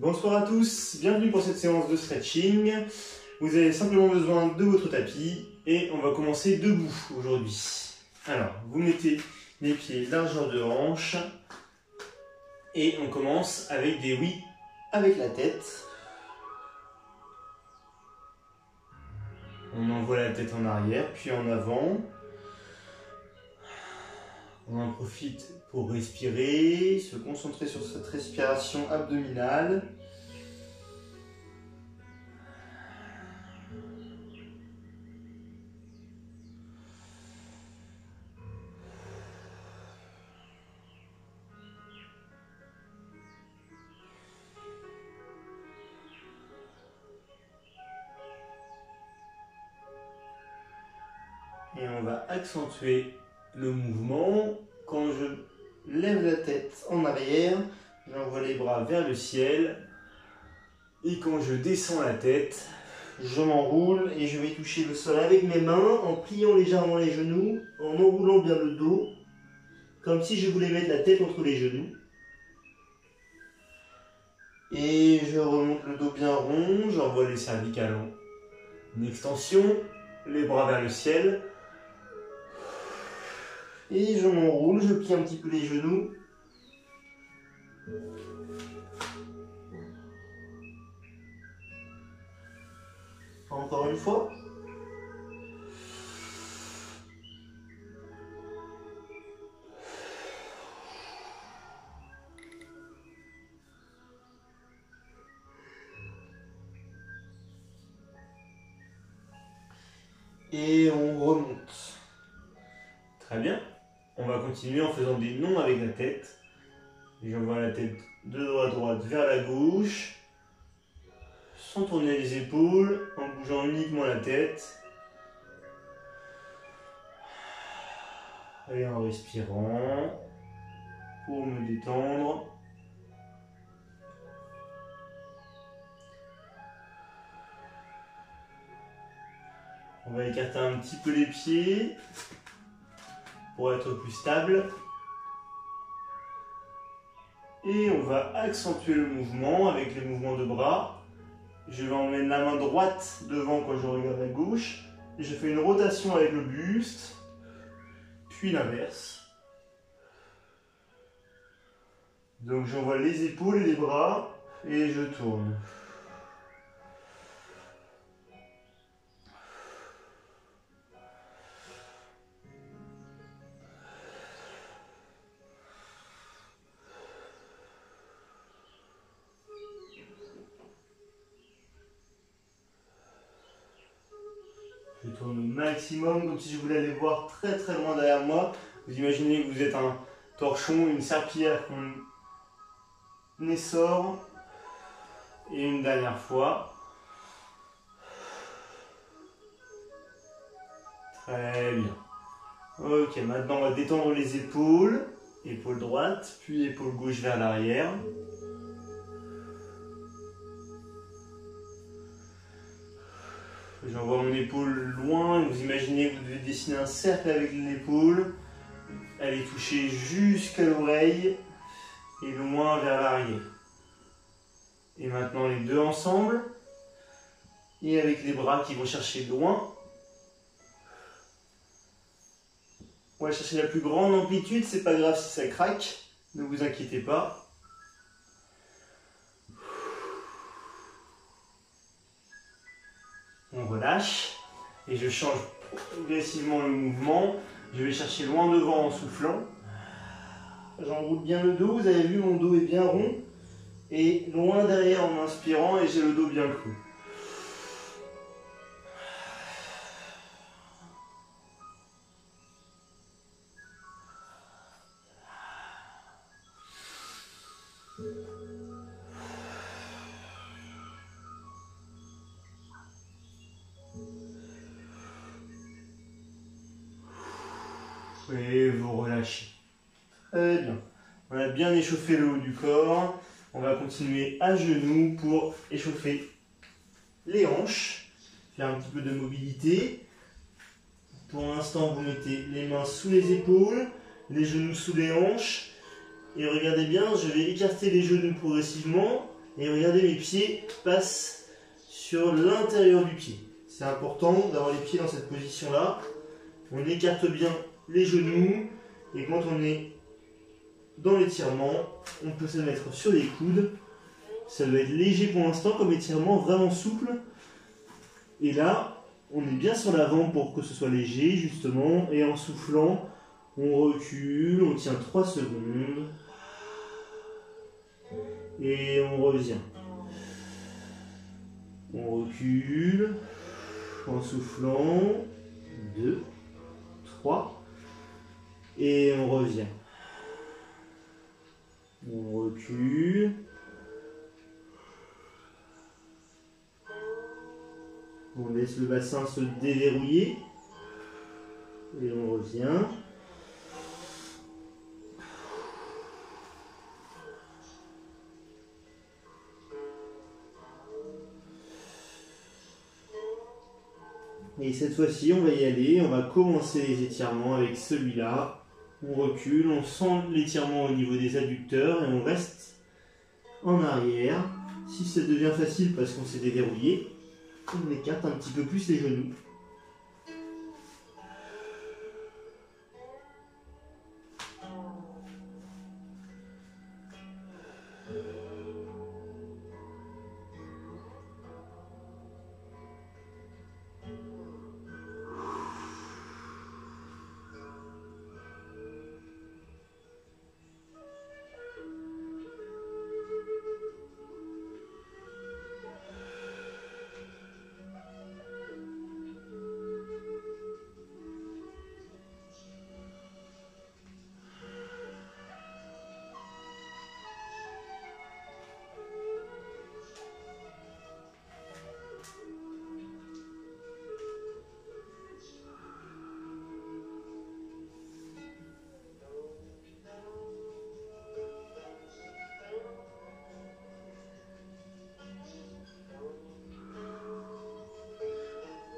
Bonsoir à tous, bienvenue pour cette séance de stretching. Vous avez simplement besoin de votre tapis et on va commencer debout aujourd'hui. Alors, vous mettez les pieds largeur de hanche et on commence avec des oui avec la tête. On envoie la tête en arrière puis en avant. On en profite pour respirer, se concentrer sur cette respiration abdominale. Et on va accentuer le mouvement. Quand je lève la tête en arrière, j'envoie les bras vers le ciel. Et quand je descends la tête, je m'enroule et je vais toucher le sol avec mes mains en pliant légèrement les genoux, en enroulant bien le dos, comme si je voulais mettre la tête entre les genoux. Et je remonte le dos bien rond, j'envoie les cervicales en extension, les bras vers le ciel. Et je m'enroule, je plie un petit peu les genoux. Encore une fois. Et on remonte. Très bien. On va continuer en faisant des nons avec la tête. J'envoie la tête de droite vers la gauche. Sans tourner les épaules, en bougeant uniquement la tête. Et en respirant pour me détendre. On va écarter un petit peu les pieds pour être plus stable. Et on va accentuer le mouvement avec les mouvements de bras. Je vais emmener la main droite devant quand je regarde à gauche. Et je fais une rotation avec le buste, puis l'inverse. Donc j'envoie les épaules et les bras et je tourne. Je tourne au maximum, comme si je voulais aller voir très très loin derrière moi. Vous imaginez que vous êtes un torchon, une serpillière qu'on essore. Et une dernière fois. Très bien. Ok, maintenant on va détendre les épaules. Épaule droite, puis épaule gauche vers l'arrière. J'envoie mon épaule loin, vous imaginez que vous devez dessiner un cercle avec l'épaule. Elle est touchée jusqu'à l'oreille et loin vers l'arrière. Et maintenant les deux ensemble. Et avec les bras qui vont chercher loin. On va chercher la plus grande amplitude, c'est pas grave si ça craque, ne vous inquiétez pas. On relâche et je change progressivement le mouvement. Je vais chercher loin devant en soufflant. J'enroule bien le dos, vous avez vu mon dos est bien rond. Et loin derrière en inspirant et j'ai le dos bien clos. Et vous relâchez. Très bien. On a bien échauffé le haut du corps. On va continuer à genoux pour échauffer les hanches. Faire un petit peu de mobilité. Pour l'instant, vous mettez les mains sous les épaules, les genoux sous les hanches. Et regardez bien, je vais écarter les genoux progressivement Et regardez, mes pieds passent sur l'intérieur du pied. C'est important d'avoir les pieds dans cette position-là. On écarte bien les genoux. Et quand on est dans l'étirement, on peut se mettre sur les coudes. Ça doit être léger pour l'instant comme étirement, vraiment souple. Et là, on est bien sur l'avant pour que ce soit léger, justement. Et en soufflant, on recule, on tient 3 secondes. Et on revient. On recule, en soufflant. 2, 3. Et on revient. On recule. On laisse le bassin se déverrouiller. Et on revient. Et cette fois-ci, on va y aller. On va commencer les étirements avec celui-là. On recule, on sent l'étirement au niveau des adducteurs et on reste en arrière. Si ça devient facile parce qu'on s'est déverrouillé, on écarte un petit peu plus les genoux.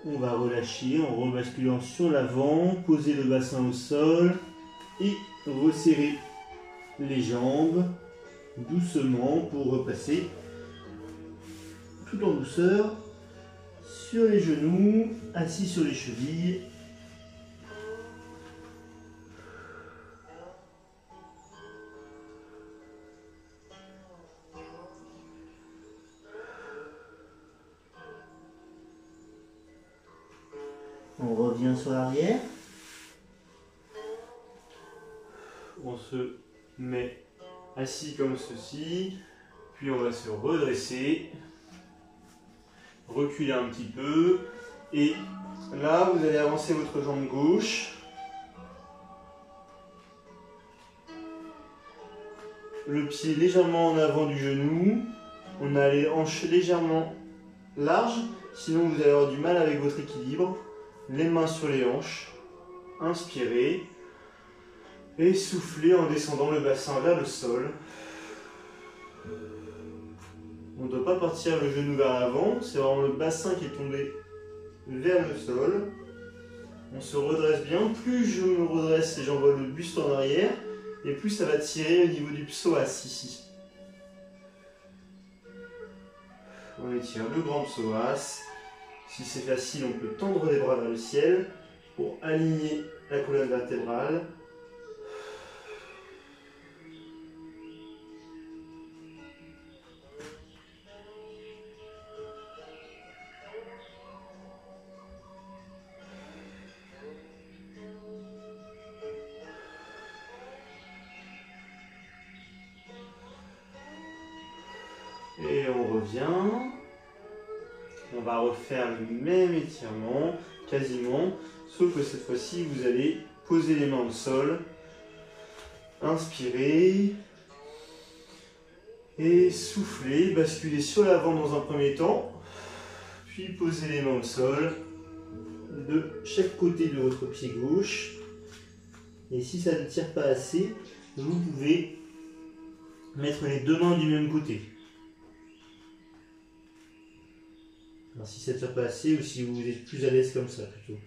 On va relâcher en rebasculant sur l'avant, poser le bassin au sol et resserrer les jambes doucement pour repasser tout en douceur sur les genoux, assis sur les chevilles. On revient sur l'arrière. On se met assis comme ceci, puis on va se redresser, reculer un petit peu, et là vous allez avancer votre jambe gauche, le pied légèrement en avant du genou, on a les hanches légèrement larges, sinon vous allez avoir du mal avec votre équilibre. Les mains sur les hanches, inspirez et soufflez en descendant le bassin vers le sol. On ne doit pas partir le genou vers l'avant, c'est vraiment le bassin qui est tombé vers le sol. On se redresse bien, plus je me redresse et j'envoie le buste en arrière, et plus ça va tirer au niveau du psoas ici. On étire le grand psoas. Si c'est facile, on peut tendre les bras vers le ciel pour aligner la colonne vertébrale. Et on revient. On va refaire le même étirement, quasiment, sauf que cette fois-ci, vous allez poser les mains au sol, inspirez, et soufflez, basculez sur l'avant dans un premier temps, puis posez les mains au sol, de chaque côté de votre pied gauche, et si ça ne tire pas assez, vous pouvez mettre les deux mains du même côté. Alors si ça ne tire pas assez ou si vous êtes plus à l'aise comme ça plutôt.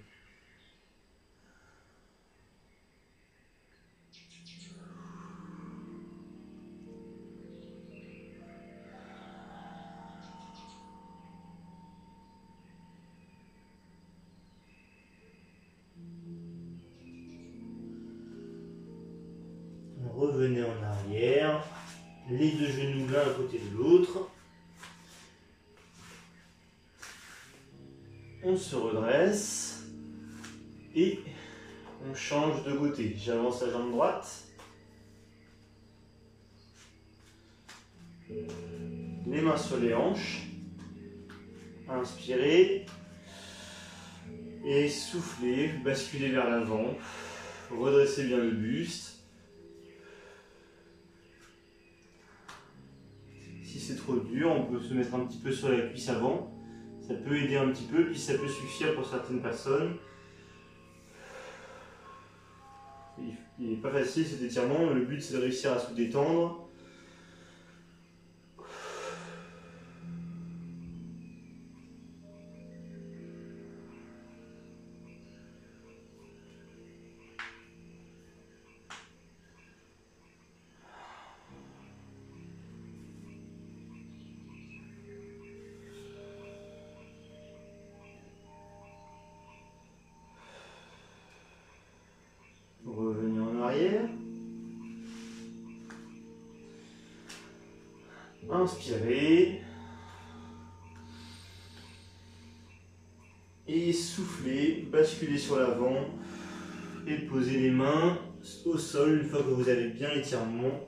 Revenez en arrière. Les deux genoux l'un à côté de l'autre. On se redresse. Et on change de côté. J'avance la jambe droite. Les mains sur les hanches. Inspirez. Et soufflez, basculez vers l'avant. Redressez bien le buste. Si c'est trop dur, on peut se mettre un petit peu sur la cuisse avant. Ça peut aider un petit peu, puis ça peut suffire pour certaines personnes. Il n'est pas facile cet étirement, le but c'est de réussir à se détendre. Revenez en arrière. Inspirez. Et soufflez, basculez sur l'avant. Et posez les mains au sol une fois que vous avez bien l'étirement.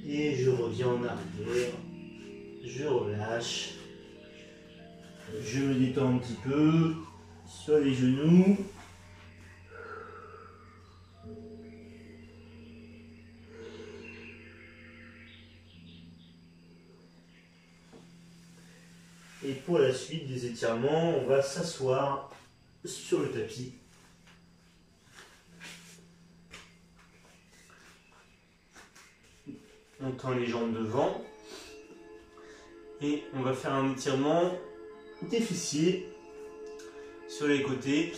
Et je reviens en arrière, je relâche, je me détends un petit peu sur les genoux. Et pour la suite des étirements, on va s'asseoir sur le tapis. On tend les jambes devant et on va faire un étirement des fessiers sur les côtés.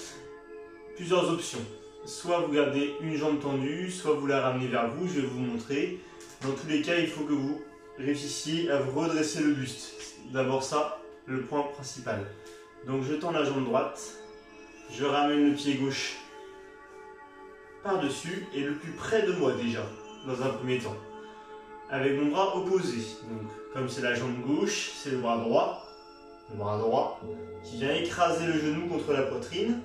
Plusieurs options. Soit vous gardez une jambe tendue, soit vous la ramenez vers vous, je vais vous montrer. Dans tous les cas, il faut que vous réussissiez à vous redresser le buste. D'abord ça, le point principal. Donc je tends la jambe droite, je ramène le pied gauche par-dessus et le plus près de moi déjà, dans un premier temps. Avec mon bras opposé. Donc, comme c'est la jambe gauche, c'est le bras droit qui vient écraser le genou contre la poitrine.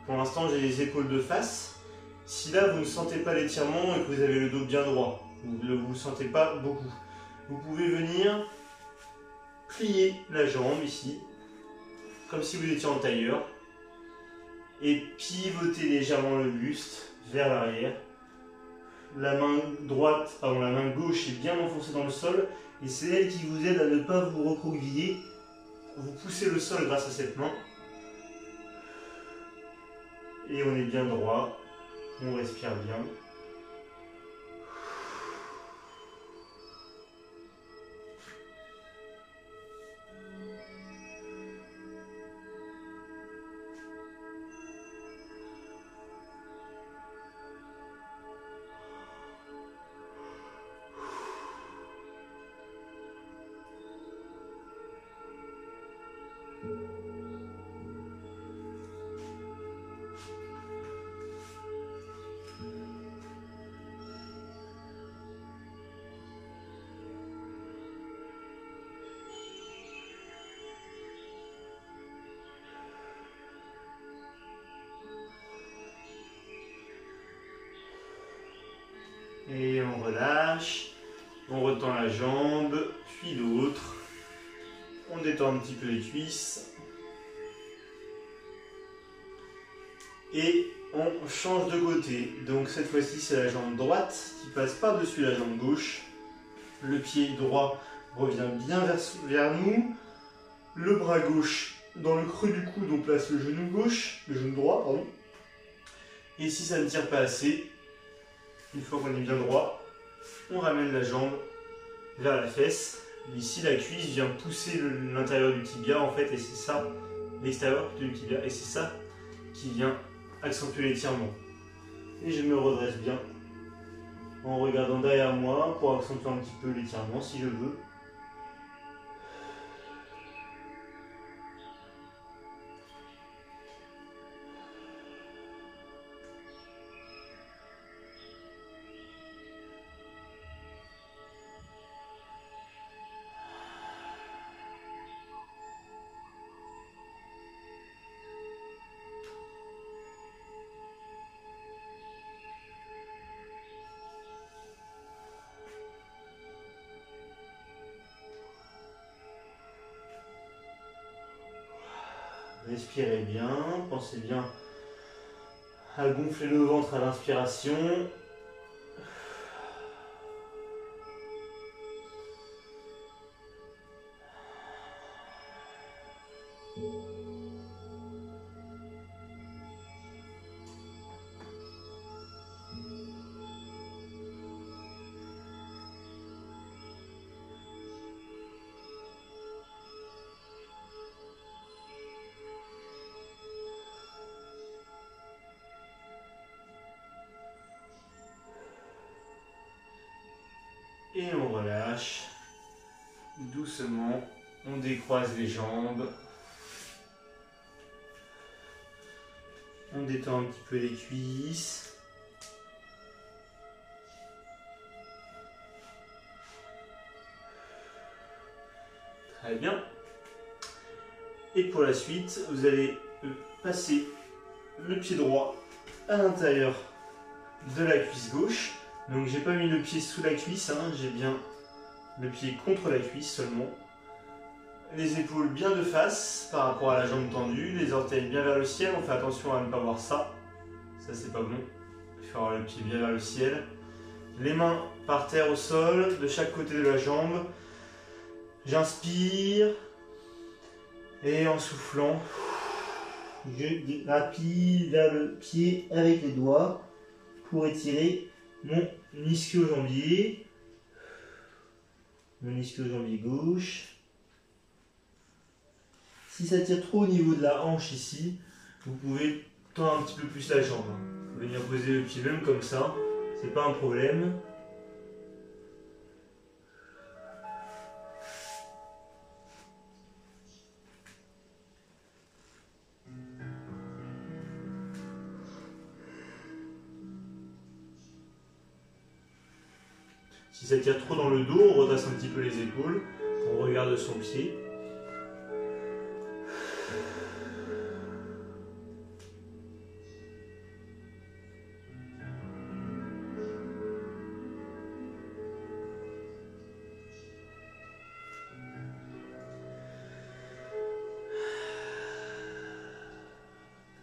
Pour l'instant, j'ai les épaules de face. Si là, vous ne sentez pas l'étirement et que vous avez le dos bien droit, vous ne vous sentez pas beaucoup, vous pouvez venir plier la jambe ici, comme si vous étiez en tailleur, et pivoter légèrement le buste vers l'arrière. La main droite, pardon, la main gauche est bien enfoncée dans le sol et c'est elle qui vous aide à ne pas vous recroqueviller. Vous poussez le sol grâce à cette main. Et on est bien droit, on respire bien. Et on relâche, on retend la jambe, puis l'autre. On détend un petit peu les cuisses. Et on change de côté. Donc cette fois-ci, c'est la jambe droite qui passe par-dessus la jambe gauche. Le pied droit revient bien vers nous. Le bras gauche dans le creux du coude, on place le genou gauche, le genou droit, pardon. Et si ça ne tire pas assez, une fois qu'on est bien droit, on ramène la jambe vers la fesse. Ici, la cuisse vient pousser l'intérieur du tibia en fait, et c'est ça, l'extérieur du tibia, et c'est ça qui vient accentuer l'étirement. Et je me redresse bien en regardant derrière moi pour accentuer un petit peu l'étirement si je veux. Respirez bien, pensez bien à gonfler le ventre à l'inspiration. Et on relâche. Doucement, on décroise les jambes. On détend un petit peu les cuisses. Très bien. Et pour la suite, vous allez passer le pied droit à l'intérieur de la cuisse gauche. Donc j'ai pas mis le pied sous la cuisse, hein, j'ai bien le pied contre la cuisse seulement. Les épaules bien de face par rapport à la jambe tendue, les orteils bien vers le ciel, on fait attention à ne pas voir ça. Ça c'est pas bon. Il faut avoir le pied bien vers le ciel. Les mains par terre au sol, de chaque côté de la jambe. J'inspire. Et en soufflant, je rapide vers le pied avec les doigts pour étirer mon ischio-jambier. Mon ischio-jambier gauche. Si ça tire trop au niveau de la hanche ici, vous pouvez tendre un petit peu plus la jambe. Vous pouvez venir poser le pied même comme ça, c'est pas un problème. Si ça tire trop dans le dos, on redresse un petit peu les épaules, on regarde son pied.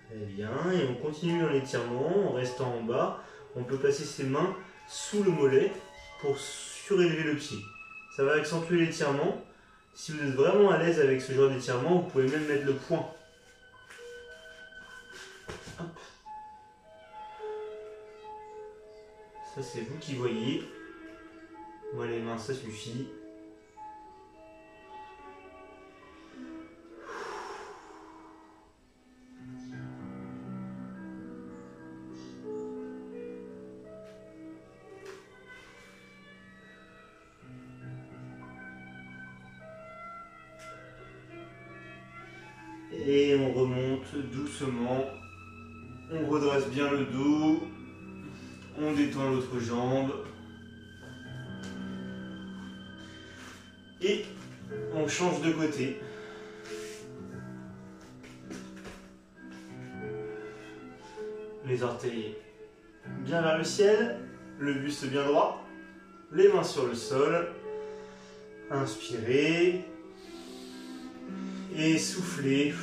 Très bien, et on continue dans l'étirement en restant en bas. On peut placer ses mains sous le mollet pour surélever le pied. Ça va accentuer l'étirement. Si vous êtes vraiment à l'aise avec ce genre d'étirement, vous pouvez même mettre le poing. Hop. Ça c'est vous qui voyez. Moi les mains ça suffit. Et on remonte doucement, on redresse bien le dos, on détend l'autre jambe et on change de côté. Les orteils bien vers le ciel, le buste bien droit, les mains sur le sol, inspirez. Et soufflez,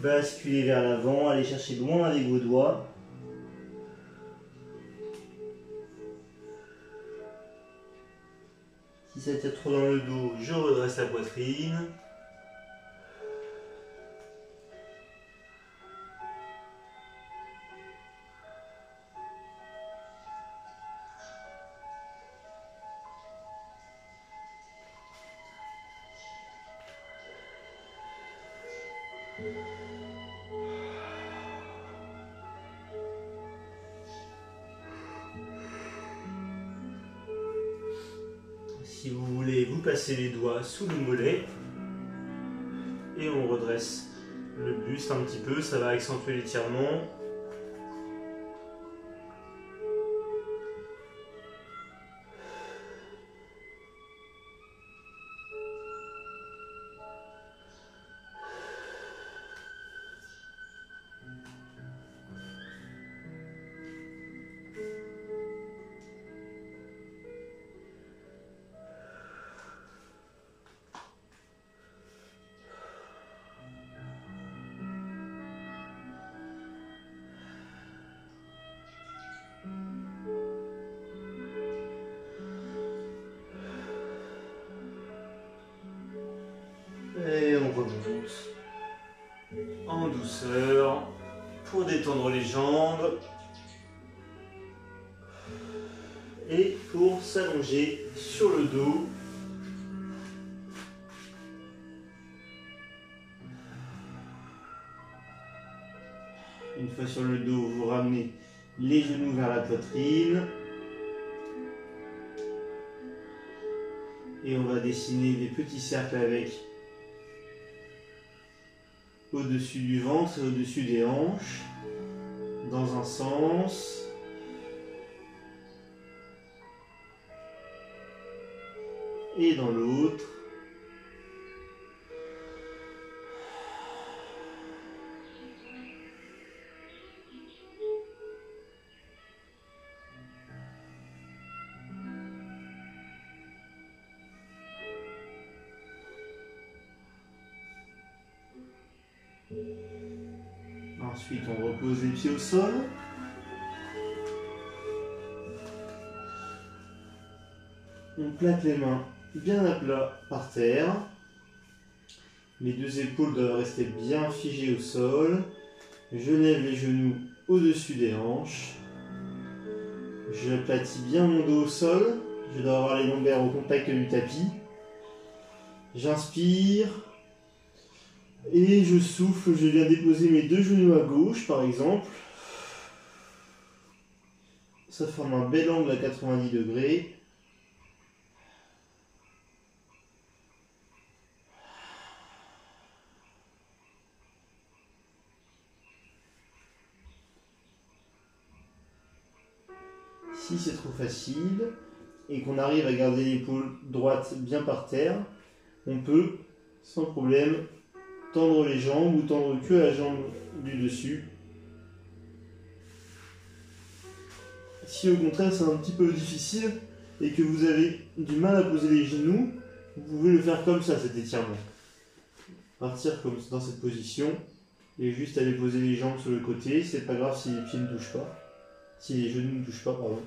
basculez vers l'avant, allez chercher loin avec vos doigts. Si ça tire trop dans le dos, je redresse la poitrine. Si vous voulez, vous passez les doigts sous le mollet et on redresse le buste un petit peu, ça va accentuer l'étirement. Et on remonte en douceur pour détendre les jambes et pour s'allonger sur le dos. Une fois sur le dos, vous ramenez les genoux vers la poitrine. Et on va dessiner des petits cercles avec au-dessus du ventre et au-dessus des hanches, dans un sens. Et dans l'autre. Ensuite, on repose les pieds au sol. On plaque les mains bien à plat par terre. Les deux épaules doivent rester bien figées au sol. Je lève les genoux au-dessus des hanches. Je aplatis bien mon dos au sol. Je dois avoir les lombaires au contact du tapis. J'inspire. Et je souffle, je viens déposer mes deux genoux à gauche par exemple. Ça forme un bel angle à 90 degrés. Si c'est trop facile et qu'on arrive à garder l'épaule droite bien par terre, on peut sans problème tendre les jambes ou tendre que la jambe du dessus. Si au contraire c'est un petit peu difficile et que vous avez du mal à poser les genoux, vous pouvez le faire comme ça, cet étirement. Partir comme dans cette position et juste aller poser les jambes sur le côté, c'est pas grave si les pieds ne touchent pas, si les genoux ne touchent pas, pardon.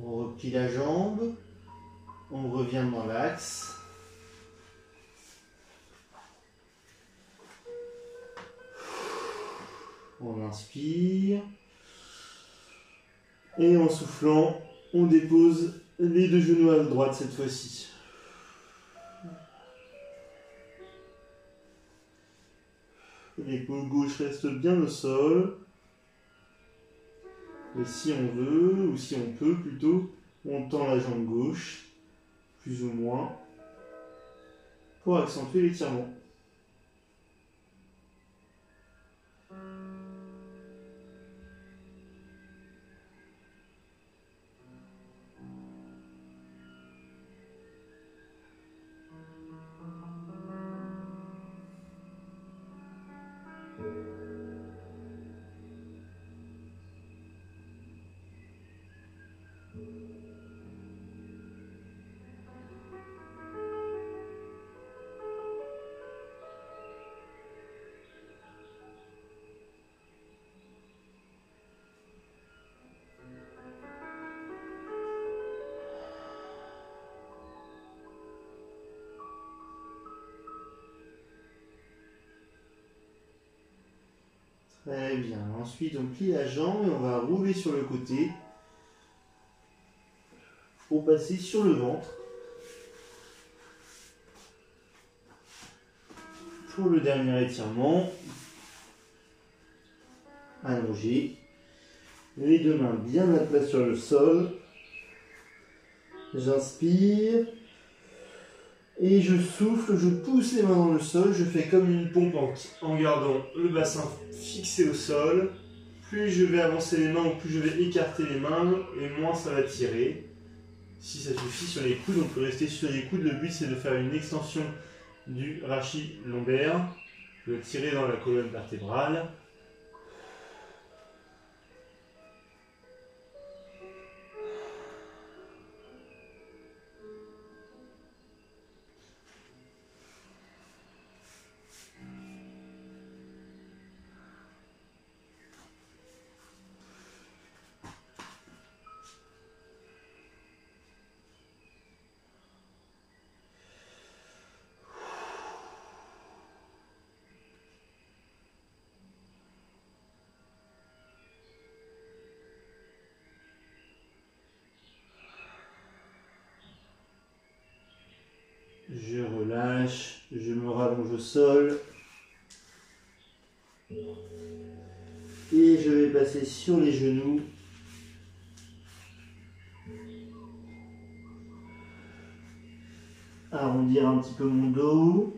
On replie la jambe, on revient dans l'axe. On inspire. Et en soufflant, on dépose les deux genoux à droite cette fois-ci. L'épaule gauche reste bien au sol. Et si on veut, ou si on peut plutôt, on tend la jambe gauche. plus ou moins, pour accentuer l'étirement. Très bien. Ensuite, on plie la jambe et on va rouler sur le côté pour passer sur le ventre. Pour le dernier étirement, allongé. Les deux mains bien à plat sur le sol. J'inspire. Et je souffle, je pousse les mains dans le sol, je fais comme une pompe en gardant le bassin fixé au sol. Plus je vais avancer les mains, ou plus je vais écarter les mains, et moins ça va tirer. Si ça suffit sur les coudes, on peut rester sur les coudes. Le but c'est de faire une extension du rachis lombaire. Je vais tirer dans la colonne vertébrale. Je relâche, je me rallonge au sol. Et je vais passer sur les genoux. Arrondir un petit peu mon dos.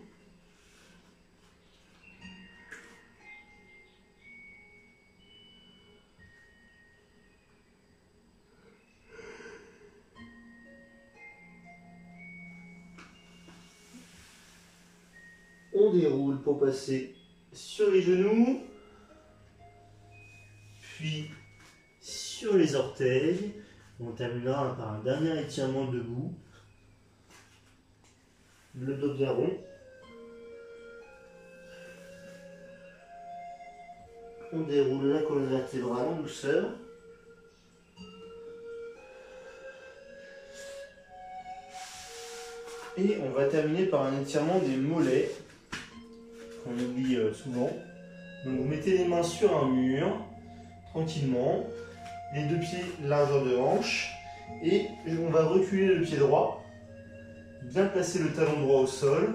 On déroule pour passer sur les genoux, puis sur les orteils. On terminera par un dernier étirement debout. Le dos bien rond. On déroule la colonne vertébrale en douceur. Et on va terminer par un étirement des mollets, qu'on oublie souvent. Donc vous mettez les mains sur un mur, tranquillement, les deux pieds largeur de hanche, et on va reculer le pied droit, bien placer le talon droit au sol.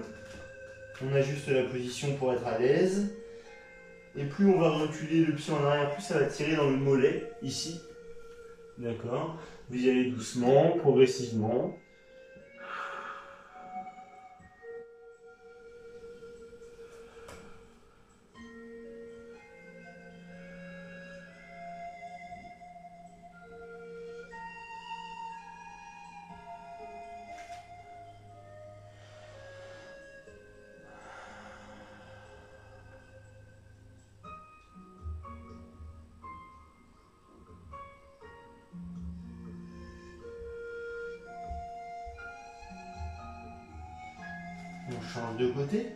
On ajuste la position pour être à l'aise. Et plus on va reculer le pied en arrière, plus ça va tirer dans le mollet, ici. D'accord? Vous y allez doucement, progressivement. On change de côté.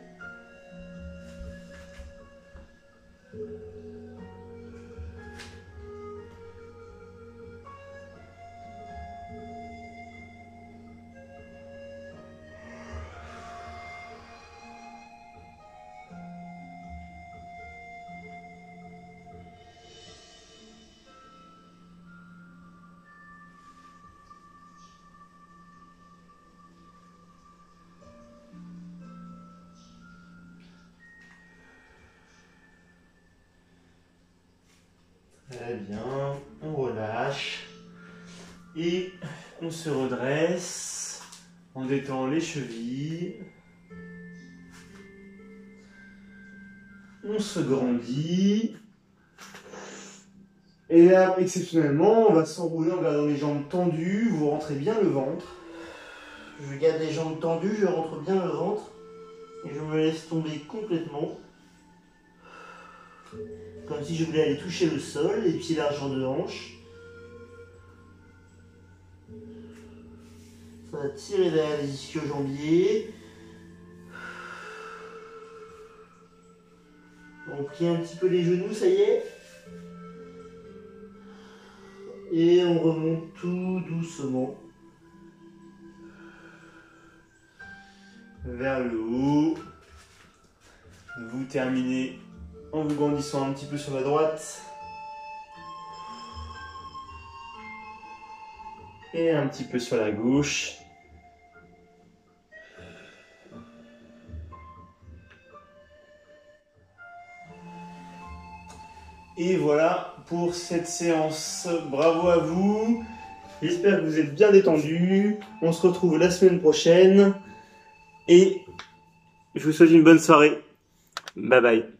Très bien, on relâche et on se redresse On détend les chevilles. On se grandit. Et là, exceptionnellement, on va s'enrouler en gardant les jambes tendues. Vous rentrez bien le ventre. Je garde les jambes tendues, je rentre bien le ventre. Et je me laisse tomber complètement. Comme si je voulais aller toucher le sol, les pieds largeur de hanche. Ça va tirer vers les ischio-jambiers. On plie un petit peu les genoux, ça y est. Et on remonte tout doucement vers le haut. Vous terminez en vous grandissant un petit peu sur la droite. Et un petit peu sur la gauche. Et voilà pour cette séance. Bravo à vous. J'espère que vous êtes bien détendus. On se retrouve la semaine prochaine. Et je vous souhaite une bonne soirée. Bye bye.